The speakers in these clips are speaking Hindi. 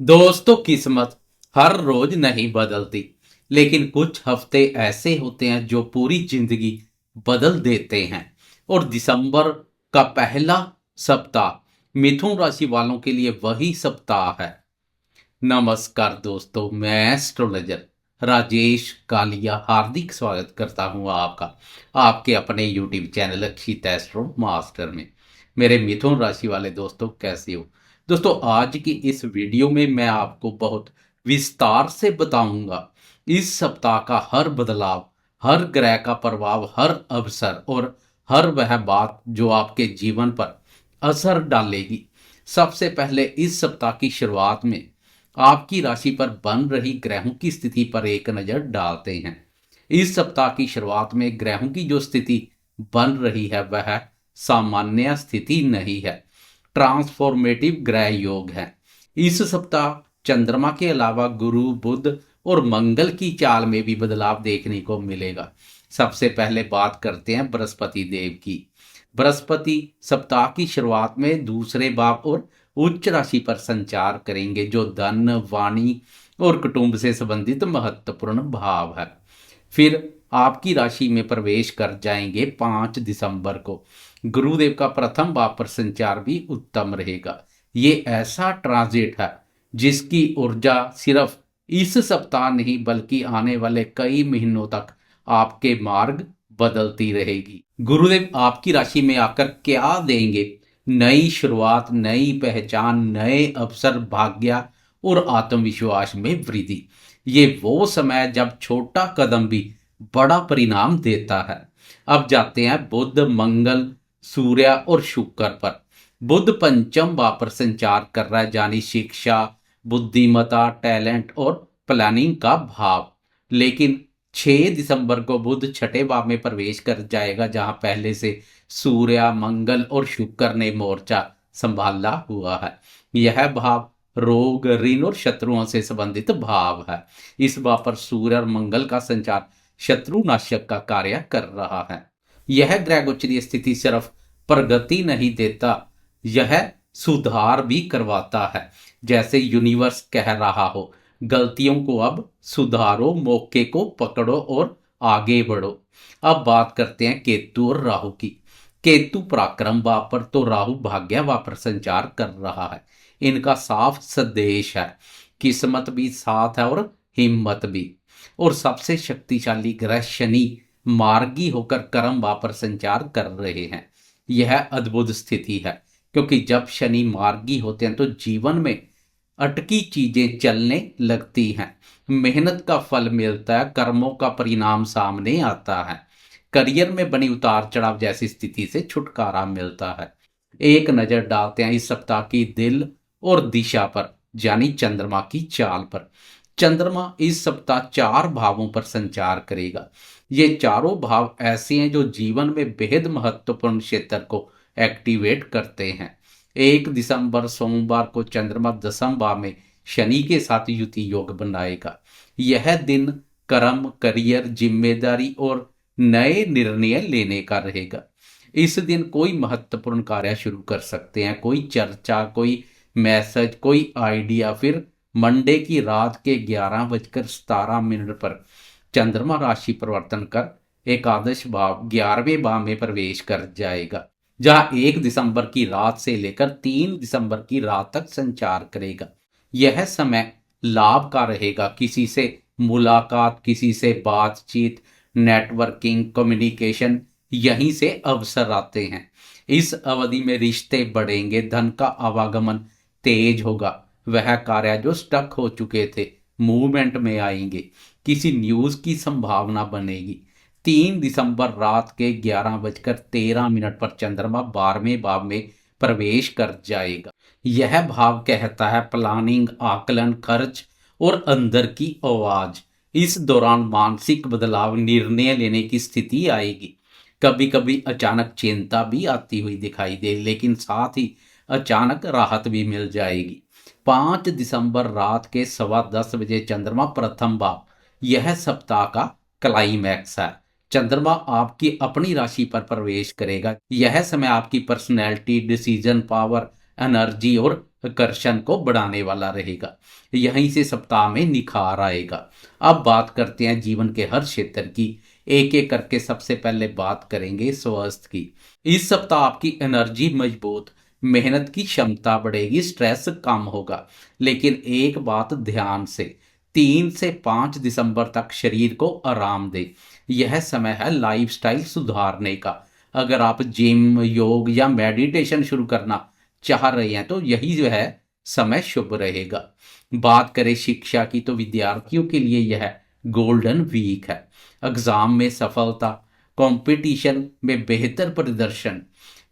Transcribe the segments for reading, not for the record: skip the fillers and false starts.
दोस्तों, किस्मत हर रोज नहीं बदलती, लेकिन कुछ हफ्ते ऐसे होते हैं जो पूरी जिंदगी बदल देते हैं। और दिसंबर का पहला सप्ताह मिथुन राशि वालों के लिए वही सप्ताह है। नमस्कार दोस्तों, मैं एस्ट्रोलॉजर राजेश कालिया हार्दिक स्वागत करता हूं आपका आपके अपने यूट्यूब चैनल अक्षित एस्ट्रो मास्टर में। मेरे मिथुन राशि वाले दोस्तों, कैसे हो? दोस्तों, आज की इस वीडियो में मैं आपको बहुत विस्तार से बताऊंगा इस सप्ताह का हर बदलाव, हर ग्रह का प्रभाव, हर अवसर और हर वह बात जो आपके जीवन पर असर डालेगी। सबसे पहले इस सप्ताह की शुरुआत में आपकी राशि पर बन रही ग्रहों की स्थिति पर एक नजर डालते हैं। इस सप्ताह की शुरुआत में ग्रहों की जो स्थिति बन रही है वह सामान्य स्थिति नहीं है, ट्रांसफॉर्मेटिव ग्रह योग है। इस सप्ताह चंद्रमा के अलावा गुरु, बुध और मंगल की चाल में भी बदलाव देखने को मिलेगा। सबसे पहले बात करते हैं बृहस्पति देव की। बृहस्पति सप्ताह की शुरुआत में दूसरे भाव और उच्च राशि पर संचार करेंगे, जो धन, वाणी और कुटुंब से संबंधित महत्वपूर्ण भाव है। फिर आपकी राशि में प्रवेश कर जाएंगे 5 दिसंबर को। गुरुदेव का प्रथम भाव पर संचार भी उत्तम रहेगा। ये ऐसा ट्रांजिट है जिसकी ऊर्जा सिर्फ इस सप्ताह नहीं बल्कि आने वाले कई महीनों तक आपके मार्ग बदलती रहेगी। गुरुदेव आपकी राशि में आकर क्या देंगे? नई शुरुआत, नई पहचान, नए अवसर, भाग्य और आत्मविश्वास में वृद्धि। ये वो समय जब छोटा कदम भी बड़ा परिणाम देता है। अब जाते हैं बुध, मंगल, सूर्य और शुक्र पर। बुध पंचम भाव पर संचार कर रहा है, यानी शिक्षा, बुद्धिमत्ता, टैलेंट और प्लानिंग का भाव। लेकिन 6 दिसंबर को बुध छठे भाव में प्रवेश कर जाएगा, जहां पहले से सूर्य, मंगल और शुक्र ने मोर्चा संभाला हुआ है। यह भाव रोग, ऋण और शत्रुओं से संबंधित भाव है। इस भाव पर सूर्य और मंगल का संचार शत्रुनाशक का कार्य कर रहा है। यह ग्रह गोचरीय स्थिति सिर्फ प्रगति नहीं देता, यह सुधार भी करवाता है। जैसे यूनिवर्स कह रहा हो, गलतियों को अब सुधारो, मौके को पकड़ो और आगे बढ़ो। अब बात करते हैं केतु और राहु की। केतु पराक्रम भाव पर तो राहु भाग्य भाव पर संचार कर रहा है। इनका साफ संदेश है, किस्मत भी साथ है और हिम्मत भी। और सबसे शक्तिशाली ग्रह शनि मार्गी होकर कर्म भाव पर संचार कर रहे हैं। यह अद्भुत स्थिति है, क्योंकि जब शनि मार्गी होते हैं तो जीवन में अटकी चीजें चलने लगती हैं, मेहनत का फल मिलता है, कर्मों का परिणाम सामने आता है, करियर में बनी उतार चढ़ाव जैसी स्थिति से छुटकारा मिलता है। एक नजर डालते हैं इस सप्ताह की दिल और दिशा पर, यानी चंद्रमा की चाल पर। चंद्रमा इस सप्ताह 4 भावों पर संचार करेगा। ये चारों भाव ऐसे हैं जो जीवन में बेहद महत्वपूर्ण क्षेत्र को एक्टिवेट करते हैं। 1 दिसंबर सोमवार को चंद्रमा 10वां में शनि के साथ युति योग बनाएगा। यह दिन कर्म, करियर, जिम्मेदारी और नए निर्णय लेने का रहेगा। इस दिन कोई महत्वपूर्ण कार्य शुरू कर सकते हैं, कोई चर्चा, कोई मैसेज, कोई आइडिया। फिर मंडे की रात के 11:17 पर चंद्रमा राशि परिवर्तन कर एकादश भाव 11वें भाव में प्रवेश कर जाएगा, जहां 1 दिसंबर की रात से लेकर 3 दिसंबर की रात तक संचार करेगा। यह समय लाभ का रहेगा। किसी से मुलाकात, किसी से बातचीत, नेटवर्किंग, कम्युनिकेशन, यहीं से अवसर आते हैं। इस अवधि में रिश्ते बढ़ेंगे, धन का आवागमन तेज होगा। वह कार्य जो स्टक हो चुके थे मूवमेंट में आएंगे। किसी न्यूज की संभावना बनेगी। 3 दिसंबर रात के 11:13 पर चंद्रमा 12वें भाव में प्रवेश कर जाएगा। यह भाव कहता है प्लानिंग, आकलन, खर्च और अंदर की आवाज। इस दौरान मानसिक बदलाव, निर्णय लेने की स्थिति आएगी। कभी कभी अचानक चिंता भी आती हुई दिखाई दे, लेकिन साथ ही अचानक राहत भी मिल जाएगी। 5 दिसंबर रात के 10:15 चंद्रमा प्रथम भाव, यह सप्ताह का क्लाइमैक्स है। चंद्रमा आपकी अपनी राशि पर प्रवेश करेगा। यह समय आपकी पर्सनैलिटी, डिसीजन पावर, एनर्जी और आकर्षण को बढ़ाने वाला रहेगा। यहीं से सप्ताह में निखार आएगा। अब बात करते हैं जीवन के हर क्षेत्र की, एक एक करके। सबसे पहले बात करेंगे स्वास्थ्य की। इस सप्ताह आपकी एनर्जी मजबूत, मेहनत की क्षमता बढ़ेगी, स्ट्रेस कम होगा। लेकिन एक बात ध्यान से, 3 से 5 दिसंबर तक शरीर को आराम दे। यह समय है लाइफस्टाइल सुधारने का। अगर आप जिम, योग या मेडिटेशन शुरू करना चाह रहे हैं तो यही जो है समय शुभ रहेगा। बात करें शिक्षा की तो विद्यार्थियों के लिए यह गोल्डन वीक है। एग्जाम में सफलता, कंपटीशन में बेहतर प्रदर्शन,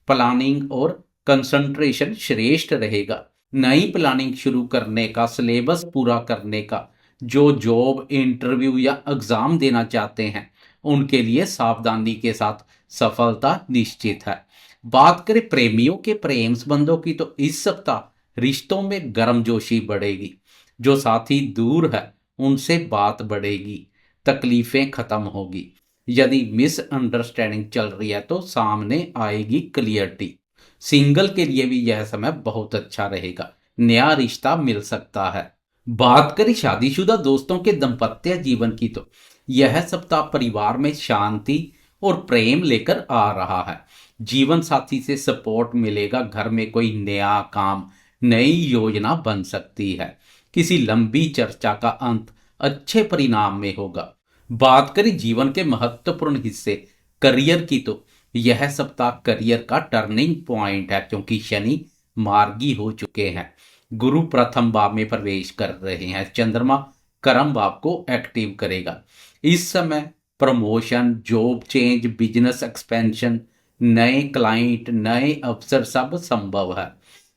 प्लानिंग और कंसंट्रेशन श्रेष्ठ रहेगा। नई प्लानिंग शुरू करने का, सिलेबस पूरा करने का, जो जॉब, इंटरव्यू या एग्जाम देना चाहते हैं उनके लिए सावधानी के साथ सफलता निश्चित है। बात करें प्रेमियों के प्रेम संबंधों की तो इस सप्ताह रिश्तों में गर्मजोशी बढ़ेगी। जो साथी दूर है उनसे बात बढ़ेगी, तकलीफें खत्म होगी। यदि मिसअंडरस्टैंडिंग चल रही है तो सामने आएगी क्लियरिटी। सिंगल के लिए भी यह समय बहुत अच्छा रहेगा, नया रिश्ता मिल सकता है। बात करें शादीशुदा दोस्तों के दाम्पत्य जीवन की तो यह सप्ताह परिवार में शांति और प्रेम लेकर आ रहा है। जीवन साथी से सपोर्ट मिलेगा। घर में कोई नया काम, नई योजना बन सकती है। किसी लंबी चर्चा का अंत अच्छे परिणाम में होगा। बात करें जीवन के महत्वपूर्ण हिस्से करियर की तो यह सप्ताह करियर का टर्निंग पॉइंट है, क्योंकि शनि मार्गी हो चुके हैं। गुरु प्रथम भाव में प्रवेश कर रहे हैं। चंद्रमा कर्म भाव को एक्टिव करेगा। इस समय promotion, job change, business expansion, नए क्लाइंट, नए अवसर सब संभव है।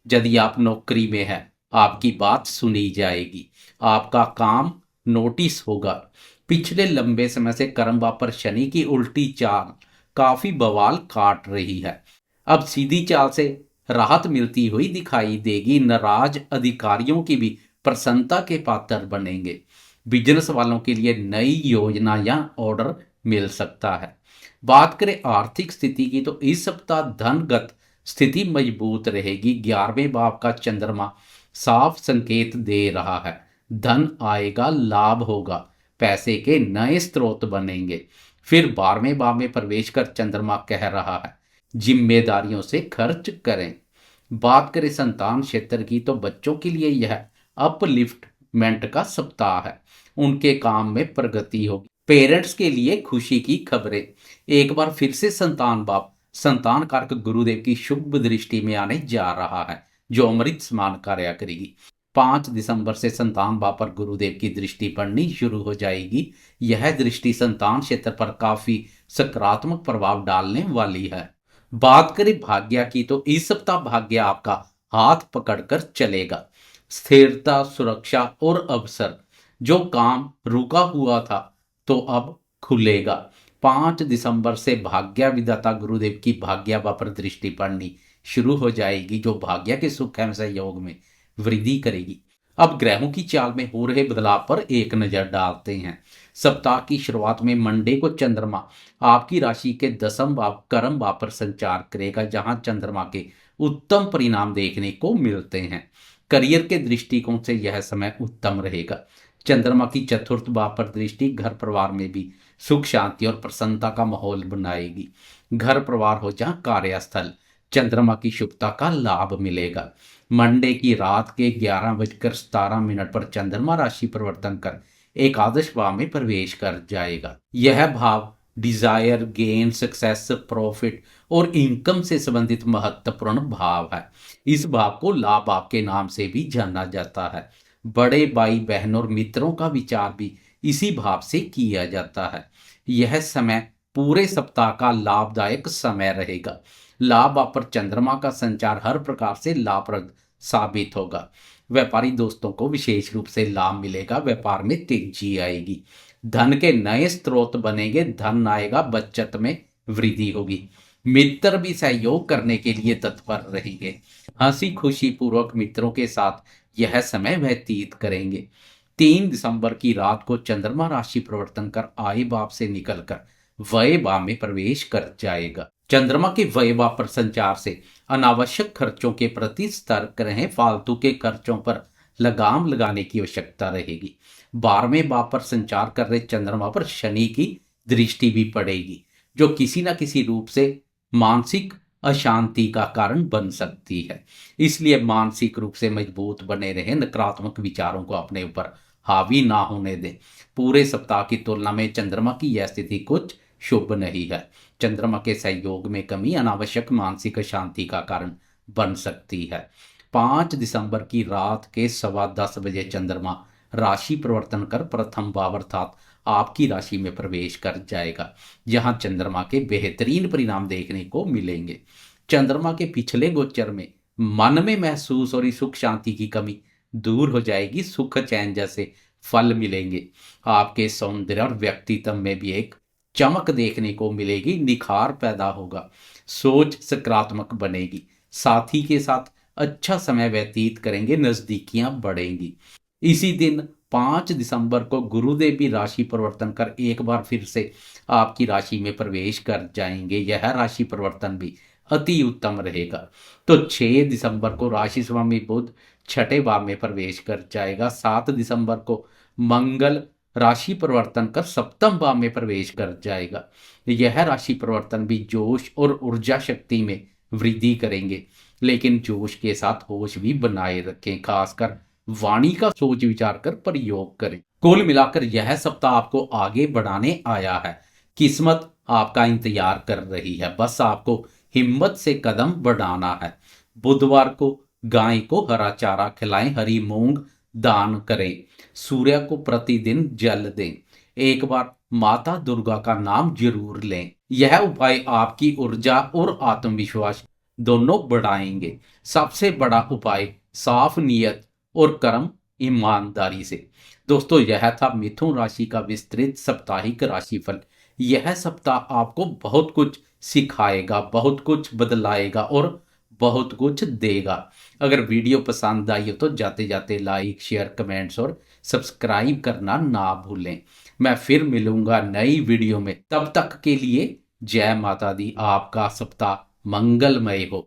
यदि आप नौकरी में हैं आपकी बात सुनी जाएगी, आपका काम नोटिस होगा। पिछले लंबे समय से कर्म भाव पर शनि की उल्टी चाल काफी बवाल काट रही है। अब सीधी चाल से राहत मिलती हुई दिखाई देगी। नाराज अधिकारियों की भी प्रसन्नता के पात्र बनेंगे। बिजनेस वालों के लिए नई योजना या ऑर्डर मिल सकता है। बात करें आर्थिक स्थिति की तो इस सप्ताह धनगत स्थिति मजबूत रहेगी। 11वें भाव का चंद्रमा साफ संकेत दे रहा है, धन आएगा, लाभ होगा, पैसे के नए स्रोत बनेंगे। फिर 12वें भाव में प्रवेश कर चंद्रमा कह रहा है जिम्मेदारियों से खर्च करें। बात करें संतान क्षेत्र की तो बच्चों के लिए यह अपलिफ्टमेंट का सप्ताह है। उनके काम में प्रगति होगी। पेरेंट्स के लिए खुशी की खबरें। एक बार फिर से संतान भाव संतान कारक गुरुदेव की शुभ दृष्टि में आने जा रहा है, जो अमृत समान कार्य करेगी। 5 दिसंबर से संतान भाव पर गुरुदेव की दृष्टि पड़नी शुरू हो जाएगी। यह दृष्टि संतान क्षेत्र पर काफी सकारात्मक प्रभाव डालने वाली है। बात करें भाग्य की तो इस सप्ताह भाग्य आपका हाथ पकड़कर चलेगा। स्थिरता, सुरक्षा और अवसर, जो काम रुका हुआ था तो अब खुलेगा। 5 दिसंबर से भाग्य विधाता गुरुदेव की भाग्य पर दृष्टि पड़नी शुरू हो जाएगी, जो भाग्य के सुख एवं सहयोग में वृद्धि करेगी। अब ग्रहों की चाल में हो रहे बदलाव पर एक नजर डालते हैं। सप्ताह की शुरुआत में मंडे को चंद्रमा आपकी राशि के 10वें भाव कर्म भाव पर संचार करेगा, जहां चंद्रमा के उत्तम परिणाम देखने को मिलते हैं। करियर के दृष्टिकोण से यह समय उत्तम रहेगा। चंद्रमा की चतुर्थ भाव पर दृष्टि घर परिवार में भी सुख, शांति और प्रसन्नता का माहौल बनाएगी। घर परिवार हो जहां कार्यस्थल, चंद्रमा की शुभता का लाभ मिलेगा। मंडे की रात के 11:17 पर चंद्रमा राशि परिवर्तन कर एकादश भाव में प्रवेश कर जाएगा। यह भाव डिजायर, गेन, सक्सेस, प्रॉफिट और इनकम से संबंधित महत्वपूर्ण भाव है। इस भाव को लाभ भाव के नाम से भी जाना जाता है। बड़े भाई बहन और मित्रों का विचार भी इसी भाव से किया जाता है। यह समय पूरे सप्ताह का लाभदायक समय रहेगा। लाभ भाव पर चंद्रमा का संचार हर प्रकार से लाभप्रद साबित होगा। व्यापारी दोस्तों को विशेष रूप से लाभ मिलेगा। व्यापार में तेजी आएगी। धन के नए स्रोत बनेंगे। धन आएगा, बचत में वृद्धि होगी। मित्र भी सहयोग करने के लिए तत्पर रहेंगे। हंसी खुशी पूर्वक मित्रों के साथ यह समय व्यतीत करेंगे। 3 दिसंबर की रात को चंद्रमा राशि परिवर्तन कर आय भाव से निकलकर व्यय भाव में प्रवेश कर जाएगा। चंद्रमा के व्यय भाव पर संचार से अनावश्यक खर्चों के प्रति सतर्क रहें, फालतू के खर्चों पर लगाम लगाने की आवश्यकता रहेगी। 12वें भाव पर संचार कर रहे चंद्रमा पर शनि की दृष्टि भी पड़ेगी, जो किसी ना किसी रूप से मानसिक अशांति का कारण बन सकती है। इसलिए मानसिक रूप से मजबूत बने रहें, नकारात्मक विचारों को अपने ऊपर हावी ना होने दें। पूरे सप्ताह की तुलना में चंद्रमा की यह स्थिति कुछ शुभ नहीं है। चंद्रमा के सहयोग में कमी अनावश्यक मानसिक अशांति का कारण बन सकती है। 5 दिसंबर की रात के 10:15 बजे चंद्रमा राशि परिवर्तन कर प्रथम भाव अर्थात आपकी राशि में प्रवेश कर जाएगा, जहां चंद्रमा के बेहतरीन परिणाम देखने को मिलेंगे। चंद्रमा के पिछले गोचर में मन में महसूस हो रही सुख शांति की कमी दूर हो जाएगी, सुख चैन जैसे फल मिलेंगे। आपके सौंदर्य और व्यक्तित्व में भी एक चमक देखने को मिलेगी, निखार पैदा होगा, सोच सकारात्मक बनेगी, साथी के साथ अच्छा समय व्यतीत करेंगे, नजदीकियां बढ़ेंगी। इसी दिन 5 दिसंबर को गुरुदेव भी राशि परिवर्तन कर एक बार फिर से आपकी राशि में प्रवेश कर जाएंगे। यह राशि परिवर्तन भी अति उत्तम रहेगा। तो 6 दिसंबर को राशि स्वामी बुध छठे भाव में प्रवेश कर जाएगा। 7 दिसंबर को मंगल राशि परिवर्तन कर सप्तम भाव में प्रवेश कर जाएगा। यह राशि परिवर्तन भी जोश और ऊर्जा शक्ति में वृद्धि करेंगे, लेकिन जोश के साथ होश भी बनाए रखें, खासकर वाणी का सोच विचार कर प्रयोग करें। कुल मिलाकर यह सप्ताह आपको आगे बढ़ाने आया है। किस्मत आपका इंतजार कर रही है, बस आपको हिम्मत से कदम बढ़ाना है। बुधवार को गाय को हरा चारा खिलाएं, हरी मूंग दान करें, सूर्य को प्रतिदिन जल दें, एक बार माता दुर्गा का नाम जरूर लें। यह उपाय आपकी ऊर्जा और आत्मविश्वास दोनों बढ़ाएंगे। सबसे बड़ा उपाय साफ नियत और कर्म ईमानदारी से। दोस्तों, यह था मिथुन राशि का विस्तृत साप्ताहिक राशिफल। यह सप्ताह आपको बहुत कुछ सिखाएगा, बहुत कुछ बदलाएगा और बहुत कुछ देगा। अगर वीडियो पसंद आई हो तो जाते जाते लाइक शेयर कमेंट्स और सब्सक्राइब करना ना भूलें। मैं फिर मिलूंगा नई वीडियो में, तब तक के लिए जय माता दी। आपका सप्ताह मंगलमय हो।